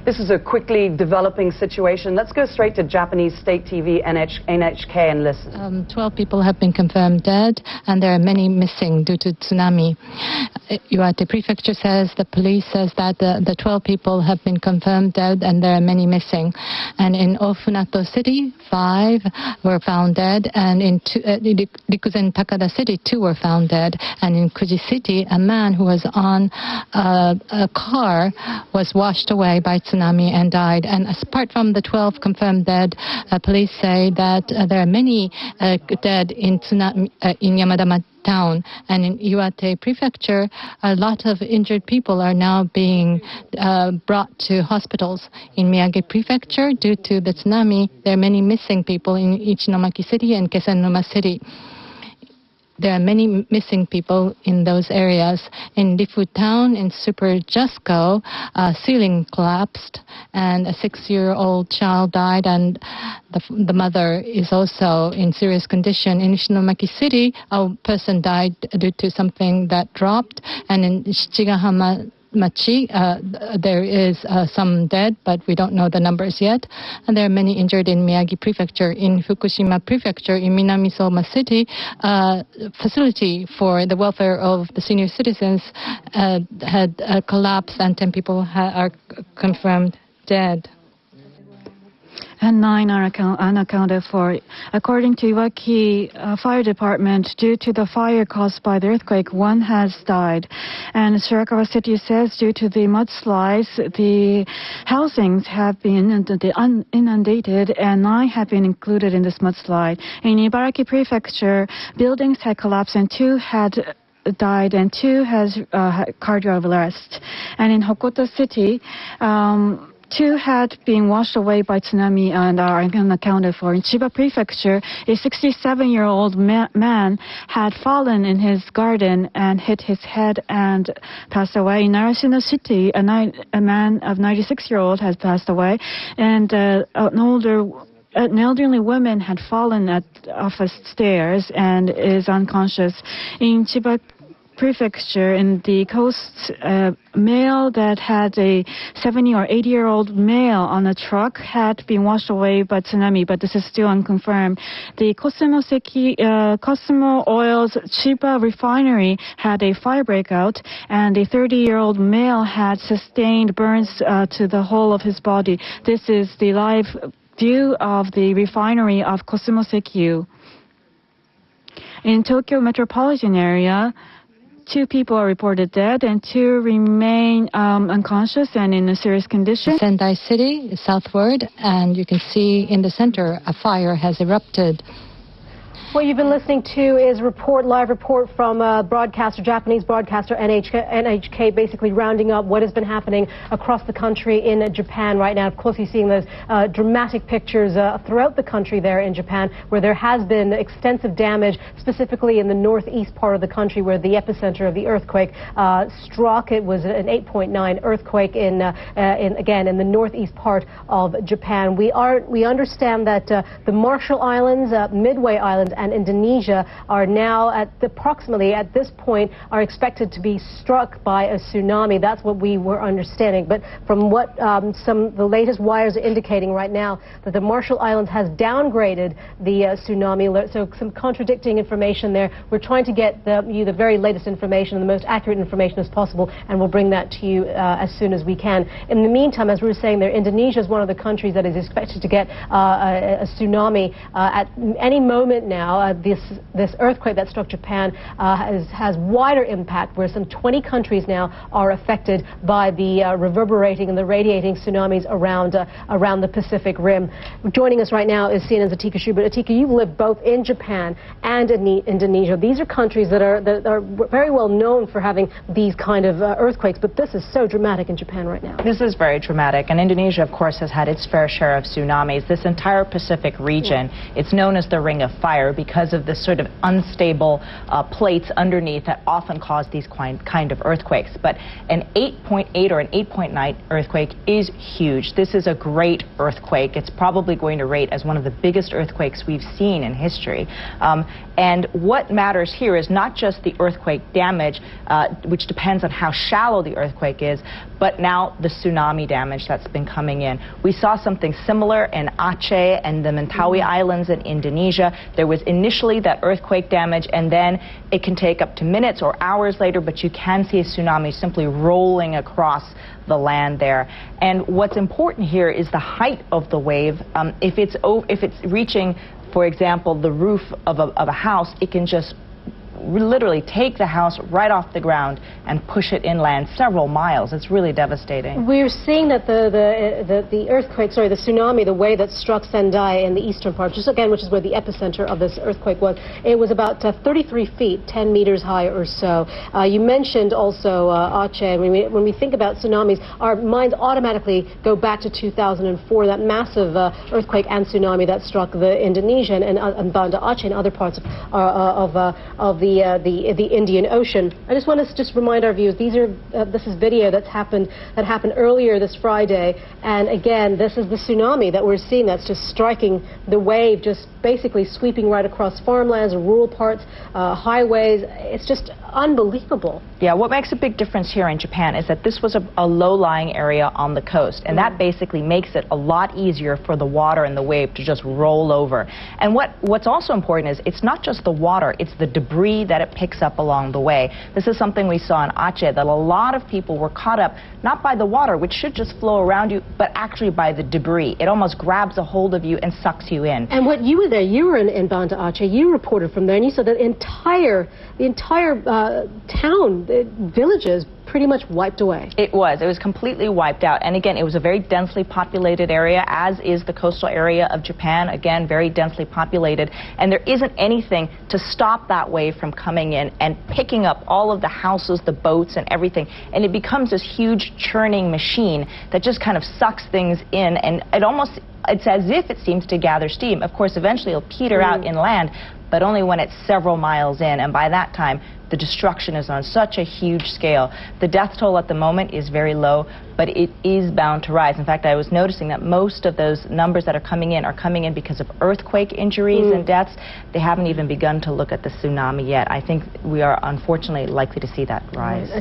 This is a quickly developing situation. Let's go straight to Japanese state TV NHK and listen. 12 people have been confirmed dead, and there are many missing due to tsunami. Iwate Prefecture says, the police says that the 12 people have been confirmed dead, and there are many missing. And in Ofunato City, 5 were found dead, and in Rikuzen Takada City, 2 were found dead. And in Kuji City, a man who was on a car was washed away by tsunami and died. And apart from the 12 confirmed dead, police say that there are many dead in tsunami in Yamadama town, and in Iwate Prefecture, a lot of injured people are now being brought to hospitals. In Miyagi Prefecture, due to the tsunami, there are many missing people in Ichinomaki City and Kesanuma City. There are many missing people in those areas. In Rifu town, in Super Jusco, a ceiling collapsed and a 6-year-old child died, and the mother is also in serious condition. In Ishinomaki City, a person died due to something that dropped, and in Shichigahama Machi, there is some dead, but we don't know the numbers yet. And there are many injured in Miyagi Prefecture. In Fukushima Prefecture, in Minamisoma City, facility for the welfare of the senior citizens had collapsed, and 10 people are confirmed dead. And 9 are unaccounted for. According to Iwaki Fire Department, due to the fire caused by the earthquake, 1 has died. And Shirakawa City says due to the mudslides, the housings have been inundated, and 9 have been included in this mudslide. In Ibaraki Prefecture, buildings had collapsed and 2 had died, and 2 has cardiac arrest. And in Hokuto City, 2 had been washed away by tsunami and are unaccounted for. In Chiba Prefecture, a 67-year-old man had fallen in his garden and hit his head and passed away. In Narashino City, a man of 96-year-old has passed away, and an elderly woman had fallen off the stairs and is unconscious. In Chiba Prefecture, in the coast, a male that had a 70 or 80-year-old male on a truck had been washed away by tsunami, but this is still unconfirmed. The Cosmo Oil's Chiba refinery had a fire breakout, and a 30-year-old male had sustained burns to the whole of his body. This is the live view of the refinery of Cosmo Sekiyu. In Tokyo metropolitan area, 2 people are reported dead, and 2 remain unconscious and in a serious condition. Sendai City is southward, and you can see in the center a fire has erupted. What you've been listening to is live report from Japanese broadcaster NHK, basically rounding up what has been happening across the country in Japan right now. Of course, you're seeing those dramatic pictures throughout the country there in Japan, where there has been extensive damage, specifically in the northeast part of the country, where the epicenter of the earthquake struck. It was an 8.9 earthquake in the northeast part of Japan. We understand that the Marshall Islands, Midway Islands, and Indonesia are now approximately at this point are expected to be struck by a tsunami. That's what we were understanding. But from what the latest wires are indicating right now, that the Marshall Islands has downgraded the tsunami alert. So some contradicting information there. We're trying to get you the very latest information, the most accurate information as possible, and we'll bring that to you as soon as we can. In the meantime, as we were saying there, Indonesia is one of the countries that is expected to get a tsunami at any moment now. This earthquake that struck Japan has wider impact, where some 20 countries now are affected by the reverberating and the radiating tsunamis around the Pacific Rim. Joining us right now is CNN's Atika Shubert. Atika, you've lived both in Japan and in Indonesia. These are countries that are very well known for having these kind of earthquakes, but this is so dramatic in Japan right now. This is very dramatic, and Indonesia, of course, has had its fair share of tsunamis. This entire Pacific region, it's known as the Ring of Fire. higher because of the sort of unstable plates underneath that often cause these kind of earthquakes. But an 8.8 or an 8.9 earthquake is huge. This is a great earthquake. It's probably going to rate as one of the biggest earthquakes we've seen in history. And what matters here is not just the earthquake damage, which depends on how shallow the earthquake is, but now the tsunami damage that's been coming in. We saw something similar in Aceh and the Mentawai Islands in Indonesia. There was initially that earthquake damage, and then it can take up to minutes or hours later, but you can see a tsunami simply rolling across the land there. And what's important here is the height of the wave. If it's reaching, for example, the roof of a house, it can just literally take the house right off the ground and push it inland several miles. It's really devastating. We're seeing that the earthquake, sorry, the tsunami, the wave that struck Sendai in the eastern part, just again, which is where the epicenter of this earthquake was, it was about 33 feet, 10 meters high or so. You mentioned also Aceh. When we think about tsunamis, our minds automatically go back to 2004, that massive earthquake and tsunami that struck the Indonesian and Banda Aceh and other parts of the Indian Ocean. I just want to just remind our viewers, this is video that happened earlier this Friday, and again, this is the tsunami that we're seeing that's just striking the wave, just basically sweeping right across farmlands, rural parts, highways. It's just unbelievable. Yeah, what makes a big difference here in Japan is that this was a low-lying area on the coast, and that basically makes it a lot easier for the water and the wave to just roll over. And what's also important is it's not just the water, it's the debris that it picks up along the way. This is something we saw in Aceh, that a lot of people were caught up not by the water, which should just flow around you, but actually by the debris. It almost grabs a hold of you and sucks you in. And what you were there, you were in Banda Aceh, you reported from there, and you said that the entire town, the villages, pretty much wiped away. It was completely wiped out. And again, it was a very densely populated area, as is the coastal area of Japan. Again, very densely populated. And there isn't anything to stop that wave from coming in and picking up all of the houses, the boats, and everything. And it becomes this huge churning machine that just kind of sucks things in. And it's as if it seems to gather steam. Of course, eventually it'll peter out inland, but only when it's several miles in. And by that time, the destruction is on such a huge scale. The death toll at the moment is very low, but it is bound to rise. In fact, I was noticing that most of those numbers that are coming in because of earthquake injuries and deaths. They haven't even begun to look at the tsunami yet. I think we are unfortunately likely to see that rise.